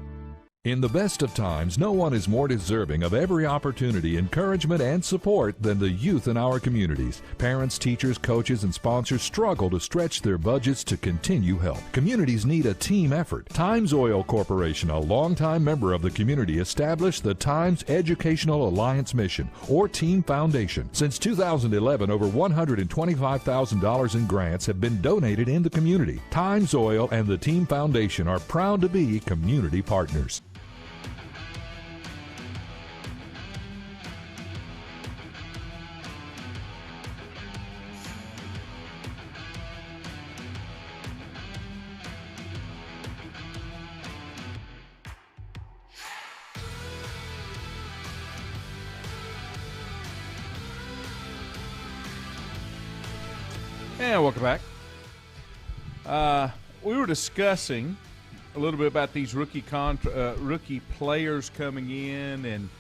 In the best of times, no one is more deserving of every opportunity, encouragement, and support than the youth in our communities. Parents, teachers, coaches, and sponsors struggle to stretch their budgets to continue help. Communities need a team effort. Times Oil Corporation, a longtime member of the community, established the Times Educational Alliance Mission, or Team Foundation. Since 2011, over $125,000 in grants have been donated in the community. Times Oil and the Team Foundation are proud to be community partners. And welcome back. We were discussing a little bit about these rookie players coming in, and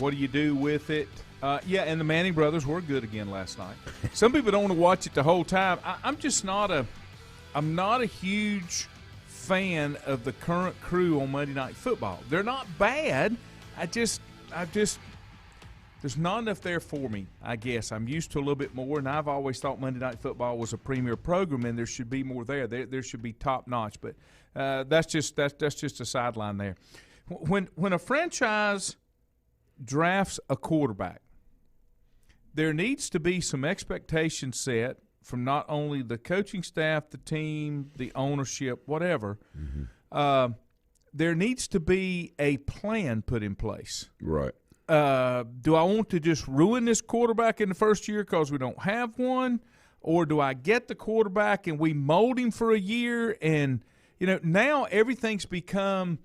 what do you do with it? And the Manning brothers were good again last night. Some people don't want to watch it the whole time. I'm not a huge fan of the current crew on Monday Night Football. They're not bad. There's not enough there for me, I guess. I'm used to a little bit more, and I've always thought Monday Night Football was a premier program, and there should be more there. There should be top-notch, but that's just a sideline there. When a franchise drafts a quarterback, there needs to be some expectation set from not only the coaching staff, the team, the ownership, whatever. Mm-hmm. There needs to be a plan put in place. Right. Do I want to just ruin this quarterback in the first year because we don't have one? Or do I get the quarterback and we mold him for a year and, now everything's become,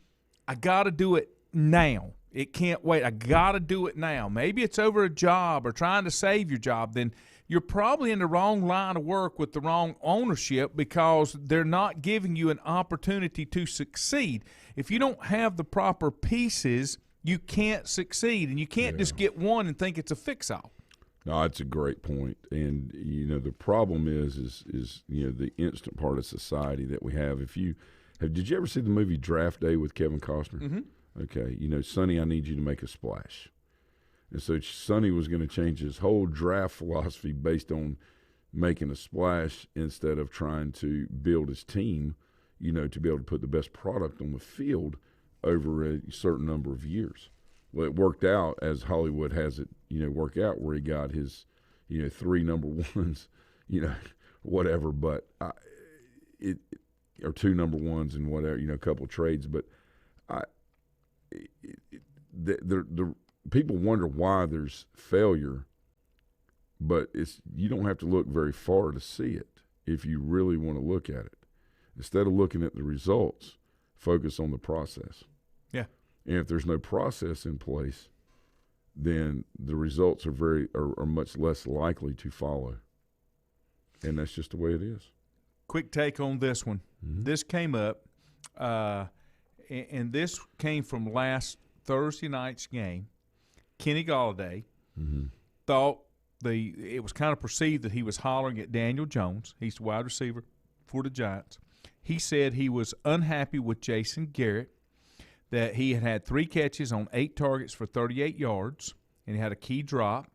I got to do it now. It can't wait. I got to do it now. Maybe it's over a job or trying to save your job. Then you're probably in the wrong line of work with the wrong ownership because they're not giving you an opportunity to succeed. If you don't have the proper pieces, you can't succeed, and you can't just get one and think it's a fix-all. No, that's a great point. And, the problem is the instant part of society that we have. Did you ever see the movie Draft Day with Kevin Costner? Mm-hmm. Okay, Sonny, I need you to make a splash. And so Sonny was going to change his whole draft philosophy based on making a splash instead of trying to build his team, to be able to put the best product on the field over a certain number of years. Well, it worked out as Hollywood has it, work out where he got his, 3 number ones, whatever, but or 2 number ones and whatever, a couple of trades. But the people wonder why there's failure, but you don't have to look very far to see it if you really want to look at it. Instead of looking at the results, focus on the process. Yeah. And if there's no process in place, then the results are much less likely to follow. And that's just the way it is. Quick take on this one. Mm-hmm. This came up, and this came from last Thursday night's game. Kenny Galladay thought it was kind of perceived that he was hollering at Daniel Jones. He's the wide receiver for the Giants. He said he was unhappy with Jason Garrett, that he had 3 catches on 8 targets for 38 yards, and he had a key drop.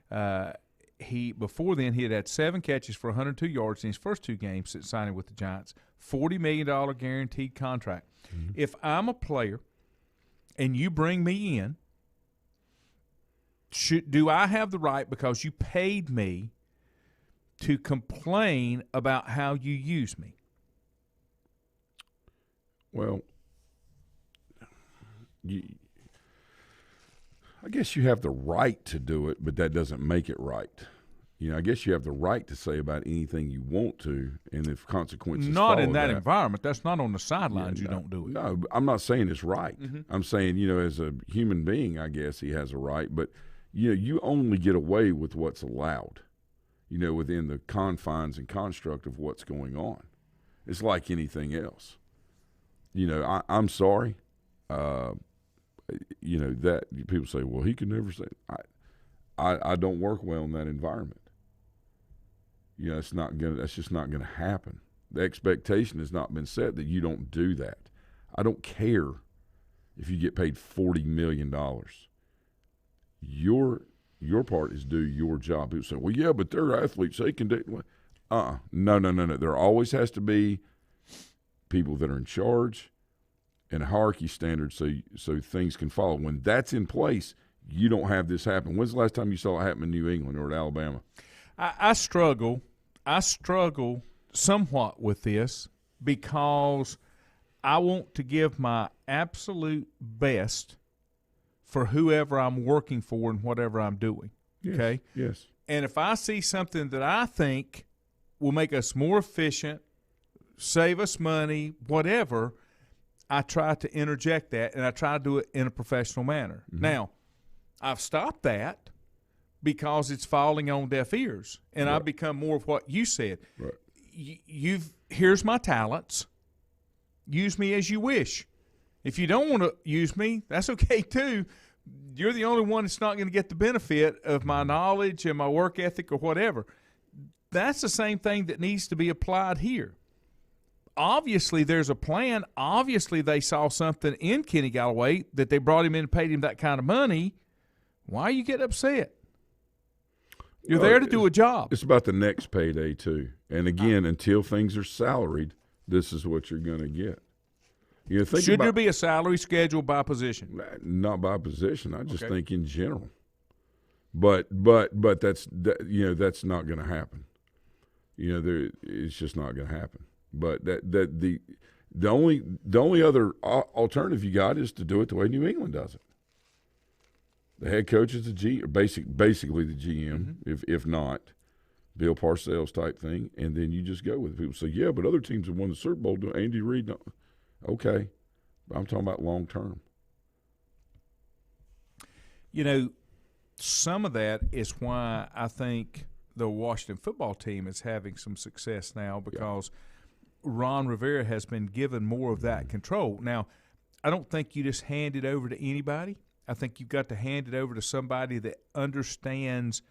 Before then, he had 7 catches for 102 yards in his first 2 games since signing with the Giants. $40 million guaranteed contract. Mm-hmm. If I'm a player and you bring me in, do I have the right, because you paid me, to complain about how you use me? Well, I guess you have the right to do it, but that doesn't make it right. I guess you have the right to say about anything you want to, and if consequences not in that environment. That's not on the sidelines. You don't do it. No, I'm not saying it's right. Mm-hmm. I'm saying, as a human being, I guess he has a right, but you only get away with what's allowed, within the confines and construct of what's going on. It's like anything else. I'm sorry. That people say, well, he could never say. I don't work well in that environment. That's just not gonna happen. The expectation has not been set that you don't do that. I don't care if you get paid $40 million. Your part is do your job. People say, well, yeah, but they're athletes. They can do. No. There always has to be people that are in charge and a hierarchy standard so things can follow. When that's in place, you don't have this happen. When's the last time you saw it happen in New England or at Alabama? I struggle somewhat with this because I want to give my absolute best for whoever I'm working for and whatever I'm doing. Yes, okay? Yes. And if I see something that I think will make us more efficient, save us money, whatever, I try to interject that, and I try to do it in a professional manner. Mm-hmm. Now, I've stopped that because it's falling on deaf ears, and right. I've become more of what you said. Right. Here's my talents. Use me as you wish. If you don't want to use me, that's okay too. You're the only one that's not going to get the benefit of my knowledge and my work ethic or whatever. That's the same thing that needs to be applied here. Obviously, there's a plan. Obviously, they saw something in Kenny Galloway that they brought him in and paid him that kind of money. Why are you getting upset? You're there to do a job. It's about the next payday, too. And, again, until things are salaried, this is what you're going to get. Should there be a salary schedule by position? Not by position. I just think in general. But that's not going to happen. It's just not going to happen. But the only other alternative you got is to do it the way New England does it. The head coach is basically the GM, if not, Bill Parcells type thing, and then you just go with it. People say, yeah, but other teams have won the Super Bowl. Andy Reid, no. Okay. But I'm talking about long term. Some of that is why I think the Washington football team is having some success now, because Ron Rivera has been given more of that control. Now, I don't think you just hand it over to anybody. I think you've got to hand it over to somebody that understands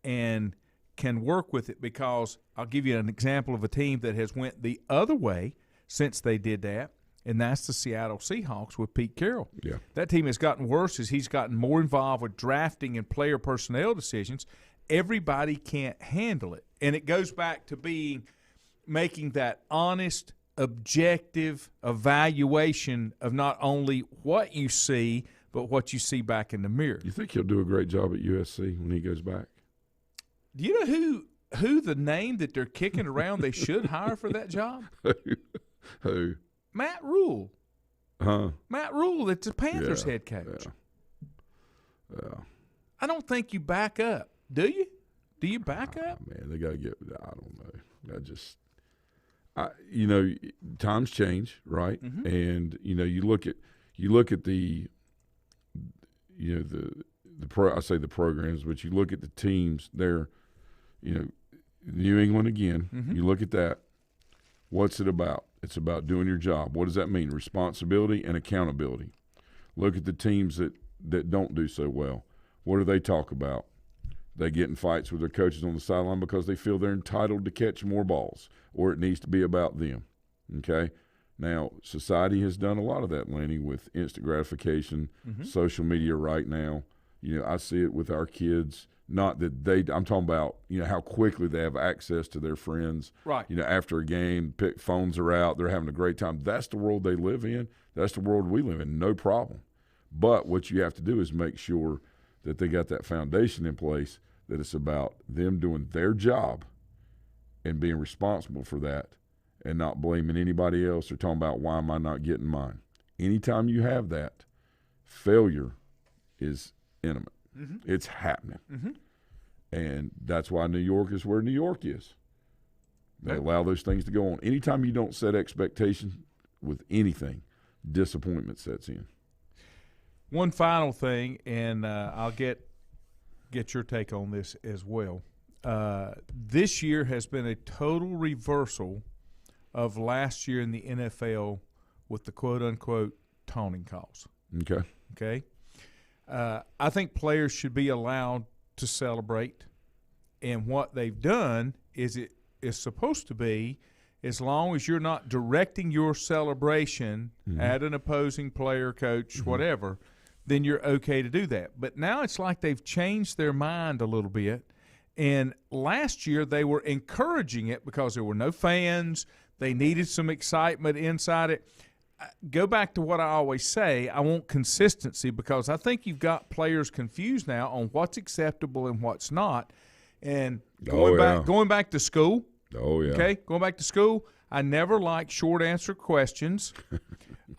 and can work with it, because I'll give you an example of a team that has went the other way since they did that, and that's the Seattle Seahawks with Pete Carroll. Yeah. That team has gotten worse as he's gotten more involved with drafting and player personnel decisions. Everybody can't handle it, and it goes back to making that honest, objective evaluation of not only what you see, but what you see back in the mirror. You think he'll do a great job at USC when he goes back? Do you know who the name that they're kicking around they should hire for that job? Who? Matt Rule. Huh? Matt Rule, that's the Panthers head coach. Yeah. I don't think you back up. Do you? Do you back up? Man, they got to get – I don't know. Times change, right? Mm-hmm. And, you look at the the programs, but you look at the teams there, New England again, Mm-hmm. you look at that. What's it about? It's about doing your job. What does that mean? Responsibility and accountability. Look at the teams that don't do so well. What do they talk about? They get in fights with their coaches on the sideline because they feel they're entitled to catch more balls, or it needs to be about them. Okay? Now, society has done a lot of that, Lenny, with instant gratification, social media right now. I see it with our kids. Not that I'm talking about, how quickly they have access to their friends. Right. After a game, phones are out, they're having a great time. That's the world they live in. That's the world we live in, no problem. But what you have to do is make sure that they got that foundation in place, that it's about them doing their job and being responsible for that, and not blaming anybody else or talking about, why am I not getting mine? Anytime you have that, failure is imminent. Mm-hmm. It's happening. Mm-hmm. And that's why New York is where New York is. They allow those things to go on. Anytime you don't set expectations with anything, disappointment sets in. One final thing, and I'll get your take on this as well. This year has been a total reversal of last year in the NFL with the quote-unquote taunting calls. Okay? I think players should be allowed to celebrate, and what they've done is it is supposed to be, as long as you're not directing your celebration at an opposing player, coach, whatever, then you're okay to do that. But now it's like they've changed their mind a little bit, and last year they were encouraging it because there were no fans. They needed some excitement inside it. Go back to what I always say. I want consistency, because I think you've got players confused now on what's acceptable and what's not. And going back to school. Oh, yeah. Okay, going back to school, I never liked short answer questions.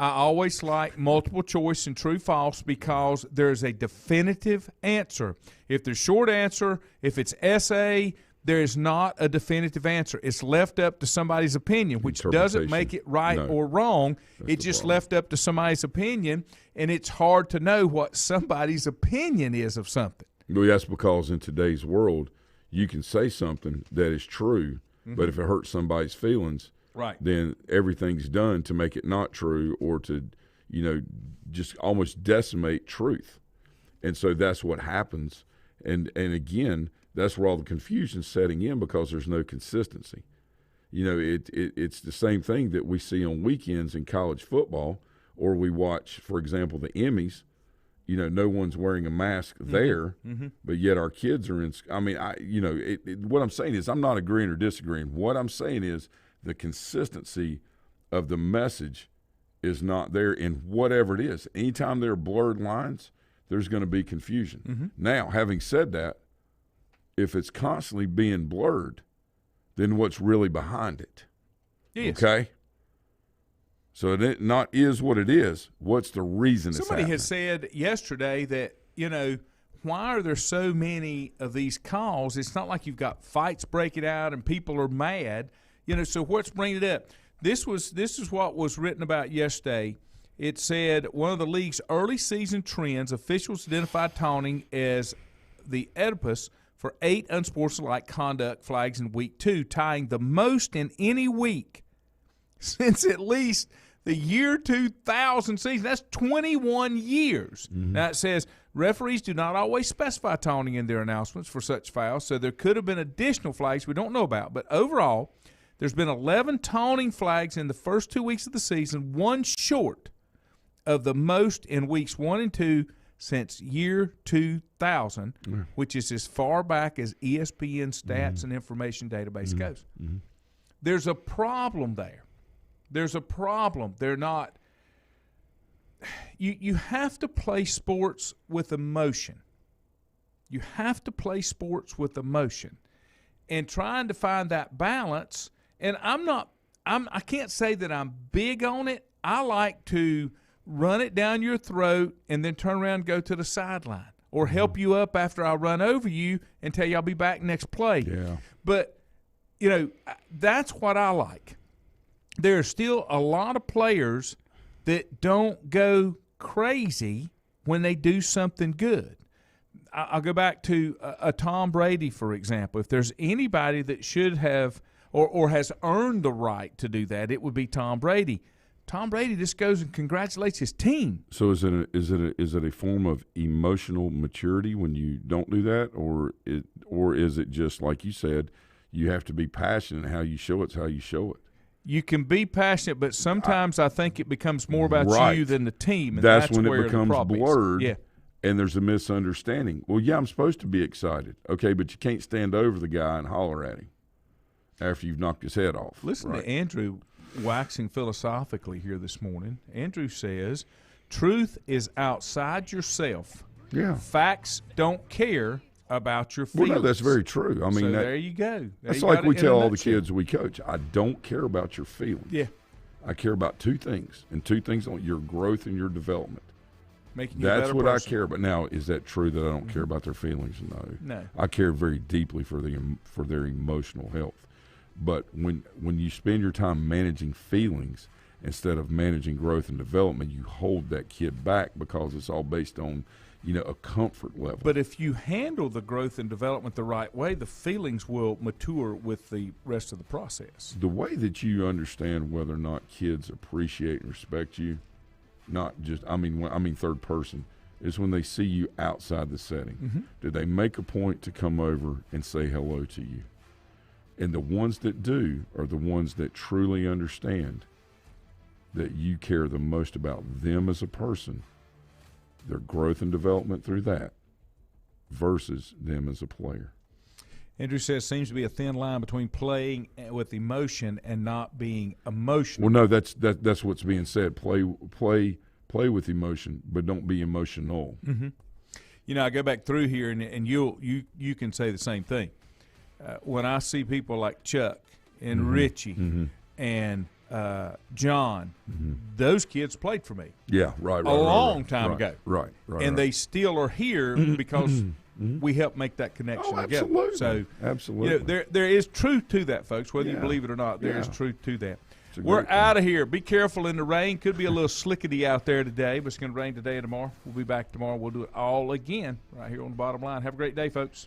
I always like multiple choice and true false, because there's a definitive answer. If there's short answer, if it's essay, there is not a definitive answer. It's left up to somebody's opinion, which doesn't make it right or wrong. It's just left up to somebody's opinion, and it's hard to know what somebody's opinion is of something. Well, that's because in today's world, you can say something that is true, but if it hurts somebody's feelings, then everything's done to make it not true, or to, just almost decimate truth. And so that's what happens. And again, that's where all the confusion's setting in, because there's no consistency. It's the same thing that we see on weekends in college football, or we watch, for example, the Emmys. No one's wearing a mask there, but yet our kids are in. I mean, what I'm saying is, I'm not agreeing or disagreeing. What I'm saying is the consistency of the message is not there in whatever it is. Anytime there are blurred lines, there's going to be confusion. Now, having said that, if it's constantly being blurred, then what's really behind it? Yes. Okay? So it not is what it is. What's the reason Somebody it's has said yesterday that, why are there so many of these calls? It's not like you've got fights breaking out and people are mad. So what's bringing it up? This is what was written about yesterday. It said one of the league's early season trends, officials identified taunting as the Oedipus for 8 unsportsmanlike conduct flags in week 2, tying the most in any week since at least the year 2000 season. That's 21 years. Now it says referees do not always specify taunting in their announcements for such fouls, so there could have been additional flags we don't know about. But overall, there's been 11 taunting flags in the first 2 weeks of the season, one short of the most in weeks 1 and 2 since year 2000, which is as far back as ESPN stats and information database goes. There's a problem there. There's a problem. They're not – you have to play sports with emotion. You have to play sports with emotion. And trying to find that balance – and I can't say that I'm big on it. I like to run it down your throat and then turn around and go to the sideline, or help you up after I run over you and tell you I'll be back next play. Yeah. But, that's what I like. There are still a lot of players that don't go crazy when they do something good. I'll go back to a Tom Brady, for example. If there's anybody that should have or has earned the right to do that, it would be Tom Brady. Tom Brady just goes and congratulates his team. So is it a form of emotional maturity when you don't do that, or is it just like you said, you have to be passionate? How you show it's how you show it. You can be passionate, but sometimes I think it becomes more about you than the team. And that's when where it becomes blurred. Yeah. And there's a misunderstanding. Well, yeah, I'm supposed to be excited. Okay, but you can't stand over the guy and holler at him after you've knocked his head off. Listen to Andrew waxing philosophically here this morning. Andrew says, truth is outside yourself. Yeah. Facts don't care about your feelings. Well, no, that's very true. I mean, there you go. That's like we tell all the kids we coach, I don't care about your feelings. Yeah. I care about 2 things, and 2 things on your growth and your development. Making you a better what person. I care about. Now, is that true that I don't care about their feelings? No. I care very deeply for their emotional health. But when you spend your time managing feelings instead of managing growth and development, you hold that kid back because it's all based on, a comfort level. But if you handle the growth and development the right way, the feelings will mature with the rest of the process. The way that you understand whether or not kids appreciate and respect you, not just, I mean third person, is when they see you outside the setting. Do they make a point to come over and say hello to you? And the ones that do are the ones that truly understand that you care the most about them as a person, their growth and development through that, versus them as a player. Andrew says seems to be a thin line between playing with emotion and not being emotional. Well, no, that's what's being said. Play with emotion, but don't be emotional. I go back through here, and you can say the same thing. When I see people like Chuck and Richie and John, those kids played for me. Yeah, right. A long time ago. Right. And they still are here because we help make that connection together. Absolutely. So, absolutely. There is truth to that, folks. Whether you believe it or not, there is truth to that. We're out of here. Be careful in the rain. Could be a little slickety out there today, but it's going to rain today and tomorrow. We'll be back tomorrow. We'll do it all again right here on the Bottom Line. Have a great day, folks.